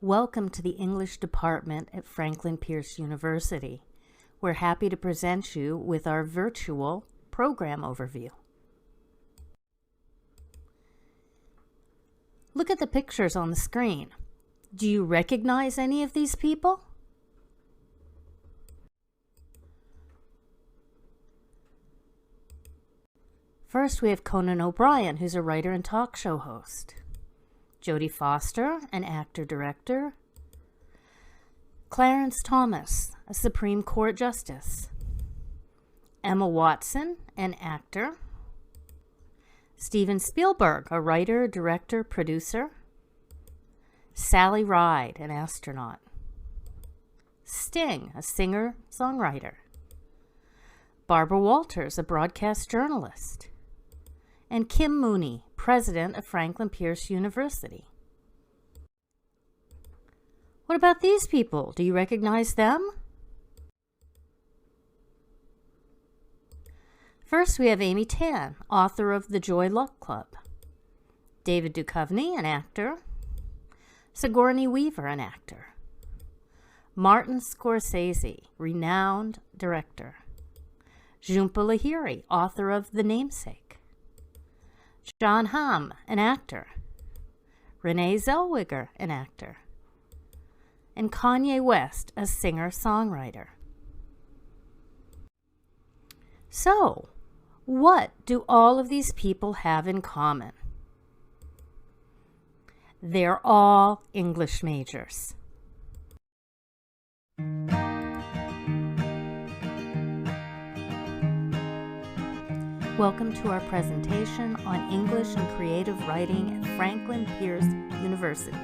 Welcome to the English Department at Franklin Pierce University. We're happy to present you with our virtual program overview. Look at the pictures on the screen. Do you recognize any of these people? First, we have Conan O'Brien, who's a writer and talk show host. Jodie Foster, an actor-director. Clarence Thomas, a Supreme Court Justice. Emma Watson, an actor. Steven Spielberg, a writer, director, producer. Sally Ride, an astronaut. Sting, a singer, songwriter. Barbara Walters, a broadcast journalist. And Kim Mooney, president of Franklin Pierce University. What about these people? Do you recognize them? First, we have Amy Tan, author of The Joy Luck Club. David Duchovny, an actor. Sigourney Weaver, an actor. Martin Scorsese, renowned director. Jhumpa Lahiri, author of The Namesake. John Hamm, an actor. Renee Zellweger, an actor. And Kanye West, a singer-songwriter. So, what do all of these people have in common? They're all English majors. Welcome to our presentation on English and Creative Writing at Franklin Pierce University.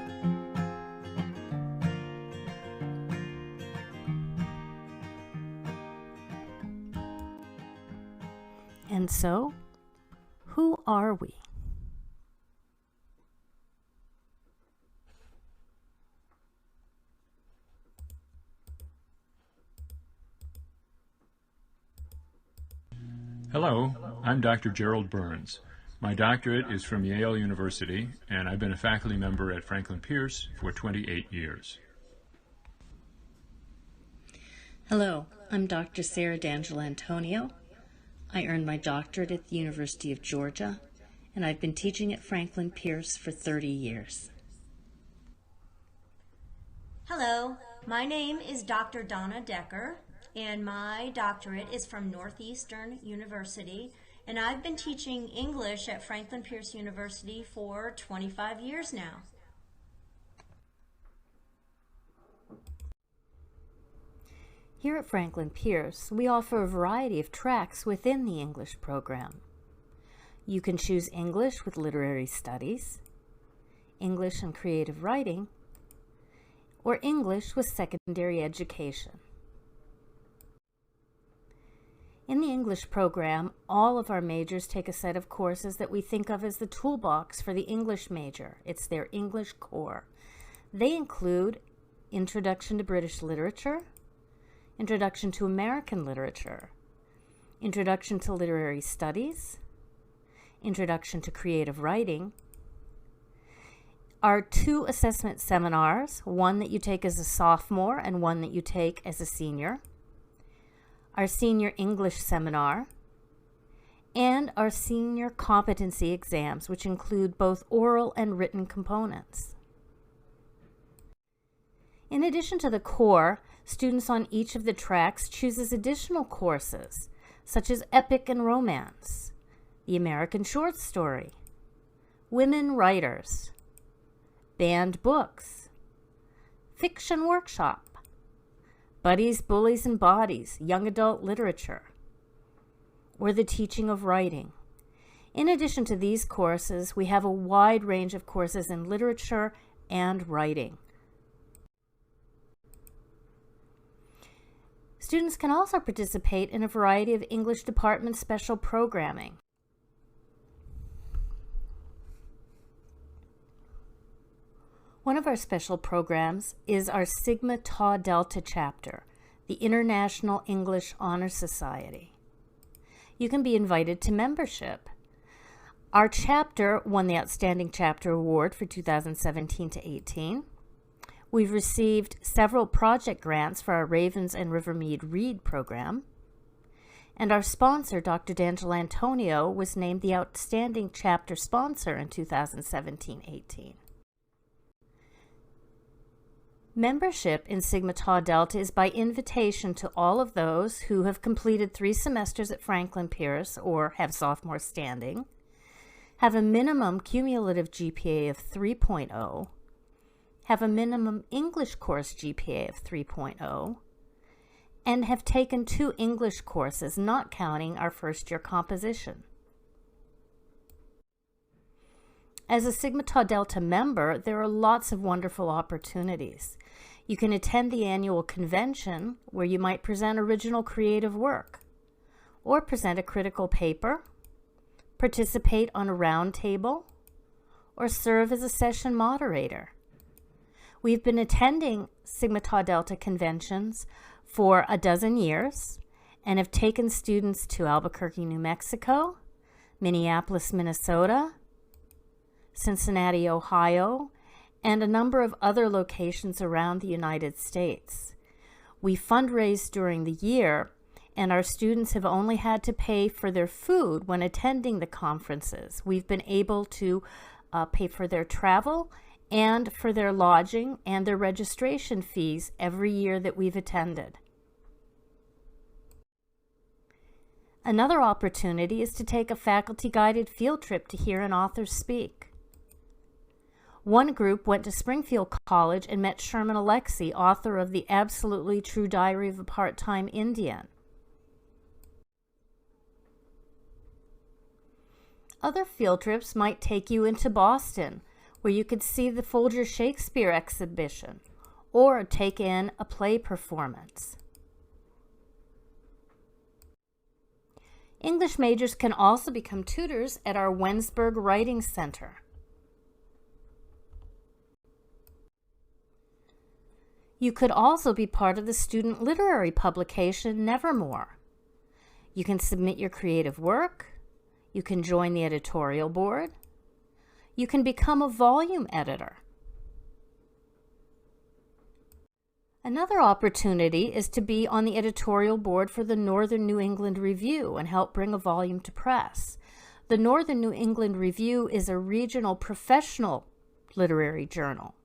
And so, who are we? Hello, I'm Dr. Gerald Burns. My doctorate is from Yale University, and I've been a faculty member at Franklin Pierce for 28 years. Hello, I'm Dr. Sarah Dangelantonio. I earned my doctorate at the University of Georgia, and I've been teaching at Franklin Pierce for 30 years. Hello, my name is Dr. Donna Decker, and my doctorate is from Northeastern University, and I've been teaching English at Franklin Pierce University for 25 years now. Here at Franklin Pierce, we offer a variety of tracks within the English program. You can choose English with Literary Studies, English and Creative Writing, or English with Secondary Education. In the English program, all of our majors take a set of courses that we think of as the toolbox for the English major. It's their English core. They include Introduction to British Literature, Introduction to American Literature, Introduction to Literary Studies, Introduction to Creative Writing, our 2 assessment seminars, one that you take as a sophomore and one that you take as a senior, our senior English seminar, and our senior competency exams, which include both oral and written components. In addition to the core, students on each of the tracks chooses additional courses, such as epic and romance, the American short story, women writers, banned books, fiction workshop, Buddies, Bullies, and Bodies, Young Adult Literature, or the Teaching of Writing. In addition to these courses, we have a wide range of courses in literature and writing. Students can also participate in a variety of English department special programming. One of our special programs is our Sigma Tau Delta chapter, the International English Honor Society. You can be invited to membership. Our chapter won the Outstanding Chapter Award for 2017 to 18. We've received several project grants for our Ravens and Rivermead Read program. And our sponsor, Dr. Dangelantonio, was named the Outstanding Chapter Sponsor in 2017-18. Membership in Sigma Tau Delta is by invitation to all of those who have completed 3 semesters at Franklin Pierce or have sophomore standing, have a minimum cumulative GPA of 3.0, have a minimum English course GPA of 3.0, and have taken 2 English courses, not counting our first-year composition. As a Sigma Tau Delta member, there are lots of wonderful opportunities. You can attend the annual convention where you might present original creative work, or present a critical paper, participate on a round table, or serve as a session moderator. We've been attending Sigma Tau Delta conventions for a dozen years and have taken students to Albuquerque, New Mexico, Minneapolis, Minnesota, Cincinnati, Ohio, and a number of other locations around the United States. We fundraise during the year, and our students have only had to pay for their food when attending the conferences. We've been able to pay for their travel and for their lodging and their registration fees every year that we've attended. Another opportunity is to take a faculty-guided field trip to hear an author speak. One group went to Springfield College and met Sherman Alexie, author of The Absolutely True Diary of a Part-Time Indian. Other field trips might take you into Boston, where you could see the Folger Shakespeare exhibition, or take in a play performance. English majors can also become tutors at our Wensburg Writing Center. You could also be part of the student literary publication Nevermore. You can submit your creative work. You can join the editorial board. You can become a volume editor. Another opportunity is to be on the editorial board for the Northern New England Review and help bring a volume to press. The Northern New England Review is a regional professional literary journal,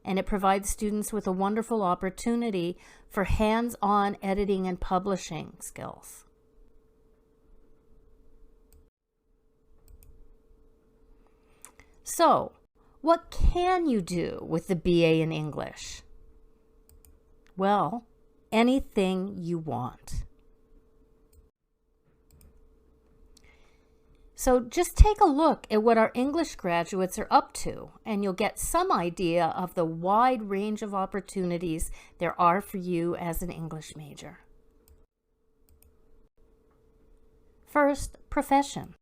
and it provides students with a wonderful opportunity for hands-on editing and publishing skills. So, what can you do with the BA in English? Well, anything you want. So just take a look at what our English graduates are up to, and you'll get some idea of the wide range of opportunities there are for you as an English major. First, professions.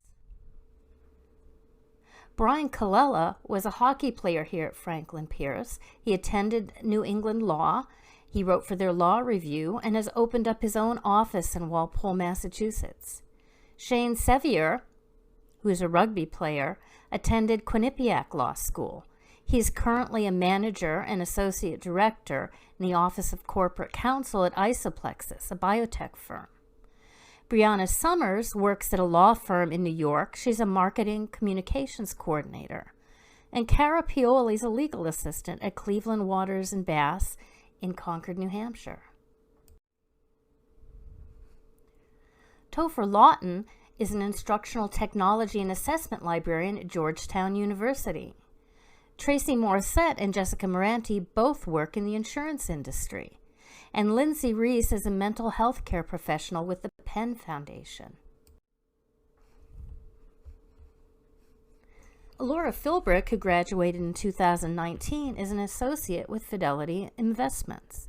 Brian Colella was a hockey player here at Franklin Pierce. He attended New England Law. He wrote for their law review and has opened up his own office in Walpole, Massachusetts. Shane Sevier, who is a rugby player, attended Quinnipiac Law School. He is currently a manager and associate director in the Office of Corporate Counsel at Isoplexis, a biotech firm. Brianna Summers works at a law firm in New York. She's a marketing communications coordinator. And Cara Pioli is a legal assistant at Cleveland Waters and Bass in Concord, New Hampshire. Topher Lawton is an instructional technology and assessment librarian at Georgetown University. Tracy Morissette and Jessica Moranti both work in the insurance industry. And Lindsay Reese is a mental health care professional with the Penn Foundation. Laura Philbrick, who graduated in 2019, is an associate with Fidelity Investments.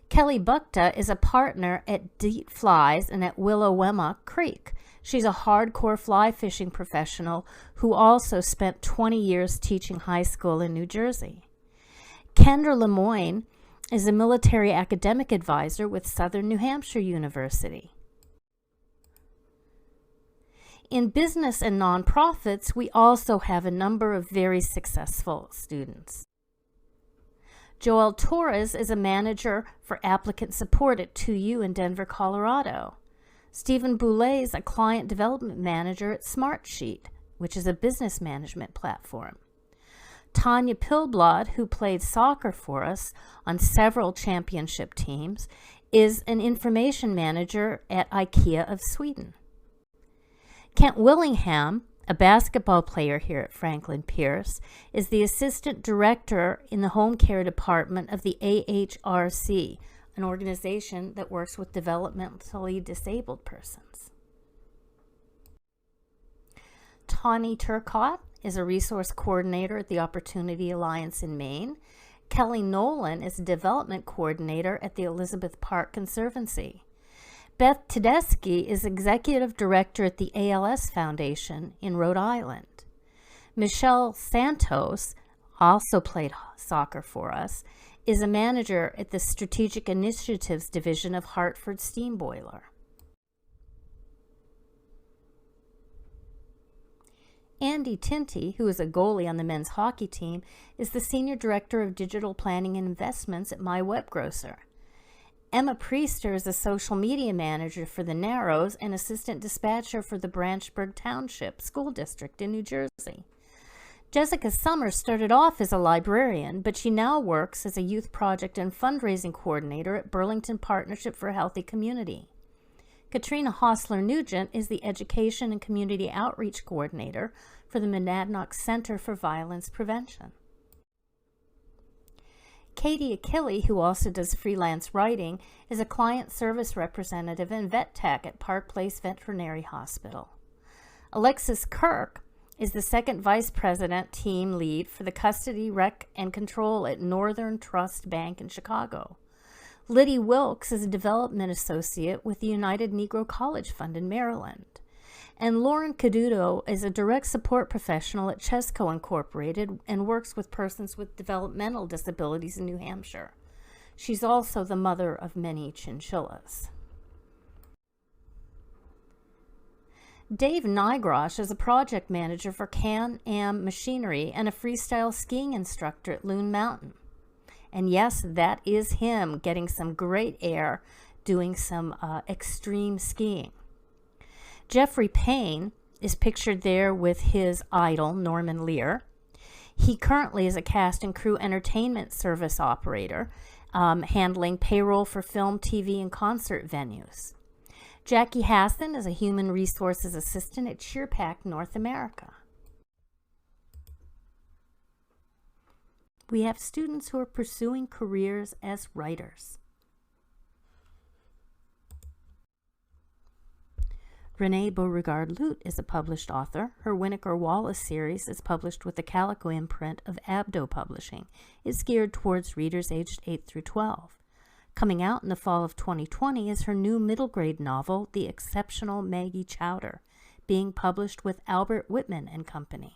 Kelly Bukta is a partner at Deet Flies and at Willowemma Creek. She's a hardcore fly fishing professional who also spent 20 years teaching high school in New Jersey. Kendra Lemoyne is a military academic advisor with Southern New Hampshire University. In business and nonprofits, we also have a number of very successful students. Joel Torres is a manager for applicant support at 2U in Denver, Colorado. Stephen Boulay is a client development manager at Smartsheet, which is a business management platform. Tanya Pilblad, who played soccer for us on several championship teams, is an information manager at IKEA of Sweden. Kent Willingham, a basketball player here at Franklin Pierce, is the assistant director in the home care department of the AHRC, an organization that works with developmentally disabled persons. Tawny Turcott is a resource coordinator at the Opportunity Alliance in Maine. Kelly Nolan is a development coordinator at the Elizabeth Park Conservancy. Beth Tedeschi is executive director at the ALS Foundation in Rhode Island. Michelle Santos, also played soccer for us, is a manager at the Strategic Initiatives Division of Hartford Steam Boiler. Andy Tinty, who is a goalie on the men's hockey team, is the Senior Director of Digital Planning and Investments at My Web Grocer. Emma Priester is a social media manager for the Narrows and assistant dispatcher for the Branchburg Township School District in New Jersey. Jessica Summers started off as a librarian, but she now works as a youth project and fundraising coordinator at Burlington Partnership for a Healthy Community. Katrina Hostler-Nugent is the Education and Community Outreach Coordinator for the Monadnock Center for Violence Prevention. Katie Achille, who also does freelance writing, is a client service representative and vet tech at Park Place Veterinary Hospital. Alexis Kirk is the second vice president team lead for the custody, rec, and control at Northern Trust Bank in Chicago. Liddy Wilkes is a development associate with the United Negro College Fund in Maryland. And Lauren Caduto is a direct support professional at Chesco Incorporated and works with persons with developmental disabilities in New Hampshire. She's also the mother of many chinchillas. Dave Nygrosh is a project manager for Can-Am Machinery and a freestyle skiing instructor at Loon Mountain. And yes, that is him getting some great air doing some extreme skiing. Jeffrey Payne is pictured there with his idol, Norman Lear. He currently is a cast and crew entertainment service operator, handling payroll for film, TV, and concert venues. Jackie Hassan is a human resources assistant at Cheerpack North America. We have students who are pursuing careers as writers. Renee Beauregard-Lute is a published author. Her Winokur Wallace series is published with the Calico imprint of Abdo Publishing. It's geared towards readers aged 8 through 12. Coming out in the fall of 2020 is her new middle grade novel, The Exceptional Maggie Chowder, being published with Albert Whitman and Company.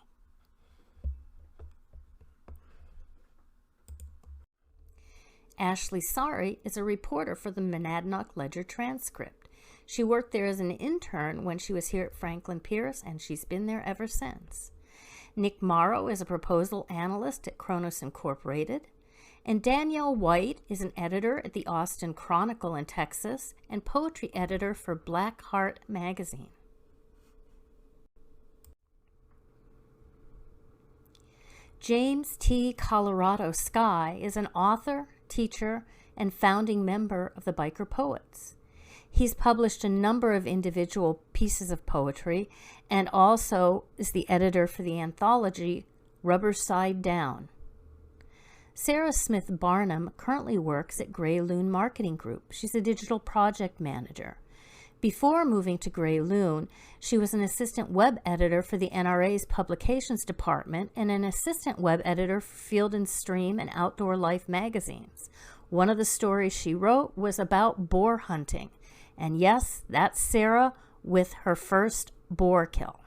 Ashley Sari is a reporter for the Monadnock Ledger Transcript. She worked there as an intern when she was here at Franklin Pierce, and she's been there ever since. Nick Morrow is a proposal analyst at Kronos Incorporated. And Danielle White is an editor at the Austin Chronicle in Texas and poetry editor for Black Heart magazine. James T. Colorado Sky is an author, teacher, and founding member of the Biker Poets. He's published a number of individual pieces of poetry and also is the editor for the anthology Rubber Side Down. Sarah Smith Barnum currently works at Grey Loon Marketing Group. She's a digital project manager. Before moving to Grey Loon, she was an assistant web editor for the NRA's publications department and an assistant web editor for Field and Stream and Outdoor Life magazines. One of the stories she wrote was about boar hunting. And yes, that's Sarah with her first boar kill.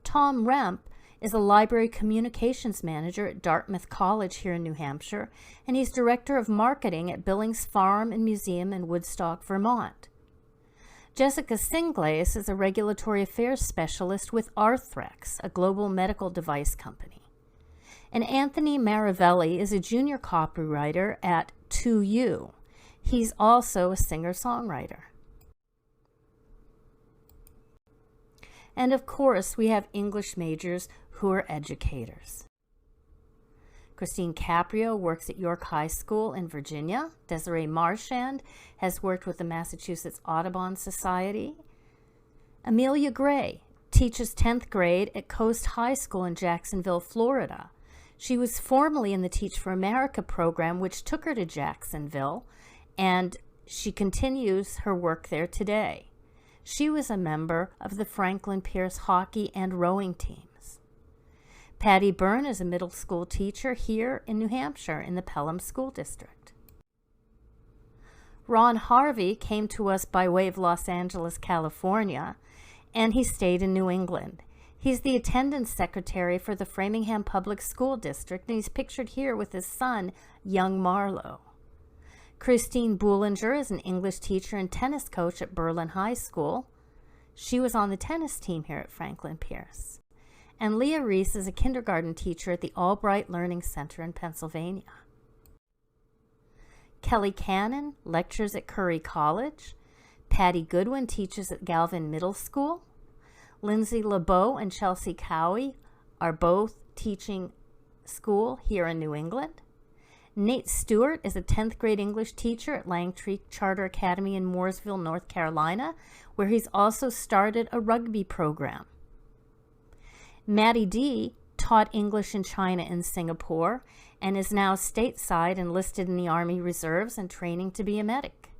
Tom Remp is a library communications manager at Dartmouth College here in New Hampshire, and he's director of marketing at Billings Farm and Museum in Woodstock, Vermont. Jessica Singlace is a regulatory affairs specialist with Arthrex, a global medical device company. And Anthony Maravelli is a junior copywriter at 2U. He's also a singer-songwriter. And of course, we have English majors who are educators. Christine Caprio works at York High School in Virginia. Desiree Marchand has worked with the Massachusetts Audubon Society. Amelia Gray teaches 10th grade at Coast High School in Jacksonville, Florida. She was formerly in the Teach for America program, which took her to Jacksonville, and she continues her work there today. She was a member of the Franklin Pierce hockey and rowing teams. Patty Byrne is a middle school teacher here in New Hampshire in the Pelham School District. Ron Harvey came to us by way of Los Angeles, California, and he stayed in New England. He's the attendance secretary for the Framingham Public School District, and he's pictured here with his son, young Marlowe. Christine Boulanger is an English teacher and tennis coach at Berlin High School. She was on the tennis team here at Franklin Pierce. And Leah Reese is a kindergarten teacher at the Albright Learning Center in Pennsylvania. Kelly Cannon lectures at Curry College. Patty Goodwin teaches at Galvin Middle School. Lindsay LeBeau and Chelsea Cowie are both teaching school here in New England. Nate Stewart is a 10th grade English teacher at Langtree Charter Academy in Mooresville, North Carolina, where he's also started a rugby program. Maddie D taught English in China and Singapore and is now stateside enlisted in the Army Reserves and training to be a medic.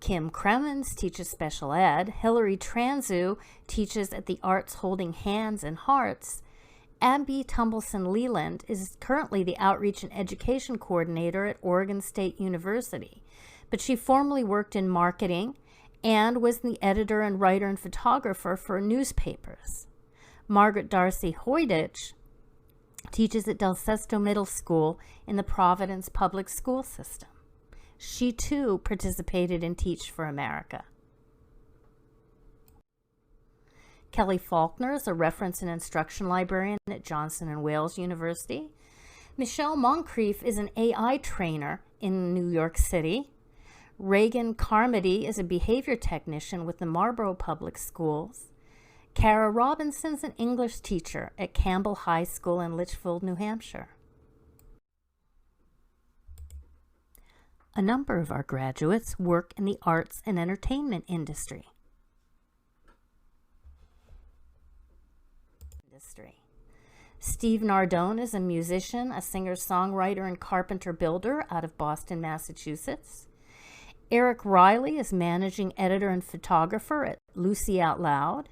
Kim Cremens teaches special ed. Hilary Transu teaches at the Arts Holding Hands and Hearts. Abby Tumbleson Leland is currently the Outreach and Education Coordinator at Oregon State University, but she formerly worked in marketing and was the editor and writer and photographer for newspapers. Margaret Darcy Hoyditch teaches at Del Sesto Middle School in the Providence Public School System. She too participated in Teach for America. Kelly Faulkner is a reference and instruction librarian at Johnson & Wales University. Michelle Moncrief is an AI trainer in New York City. Reagan Carmody is a behavior technician with the Marlborough Public Schools. Kara Robinson is an English teacher at Campbell High School in Litchfield, New Hampshire. A number of our graduates work in the arts and entertainment industry. Steve Nardone is a musician, a singer-songwriter, and carpenter-builder out of Boston, Massachusetts. Eric Riley is managing editor and photographer at Lucy Out Loud.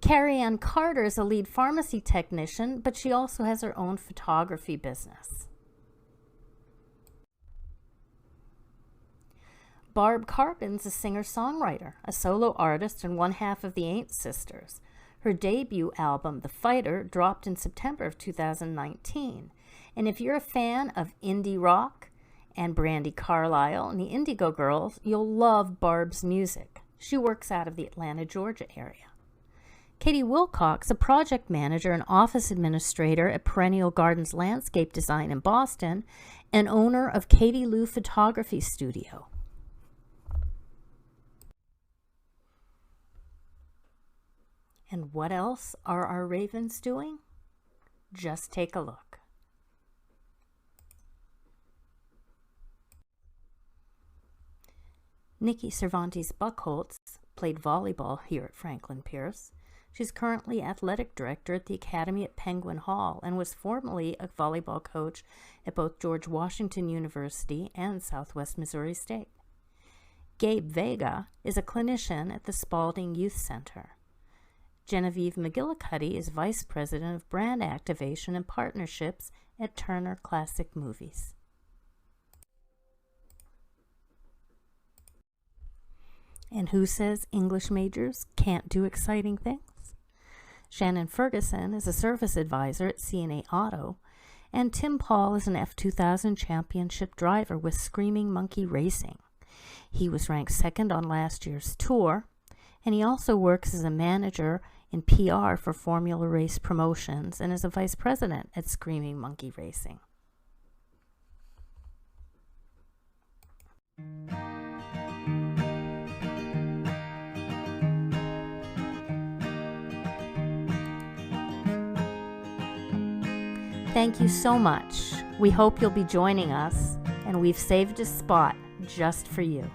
Carrie Ann Carter is a lead pharmacy technician, but she also has her own photography business. Barb Carpin's a singer-songwriter, a solo artist, and one half of the Ain't Sisters. Her debut album, The Fighter, dropped in September of 2019. And if you're a fan of indie rock and Brandi Carlile and the Indigo Girls, you'll love Barb's music. She works out of the Atlanta, Georgia area. Katie Wilcox, a project manager and office administrator at Perennial Gardens Landscape Design in Boston, and owner of Katie Lou Photography Studio. And what else are our ravens doing? Just take a look. Nikki Cervantes Buckholtz played volleyball here at Franklin Pierce. She's currently athletic director at the Academy at Penguin Hall and was formerly a volleyball coach at both George Washington University and Southwest Missouri State. Gabe Vega is a clinician at the Spalding Youth Center. Genevieve McGillicuddy is Vice President of Brand Activation and Partnerships at Turner Classic Movies. And who says English majors can't do exciting things? Shannon Ferguson is a service advisor at CNA Auto, and Tim Paul is an F2000 championship driver with Screaming Monkey Racing. He was ranked second on last year's tour, and he also works as a manager in PR for Formula Race Promotions and is a vice president at Screaming Monkey Racing. Thank you so much. We hope you'll be joining us, and we've saved a spot just for you.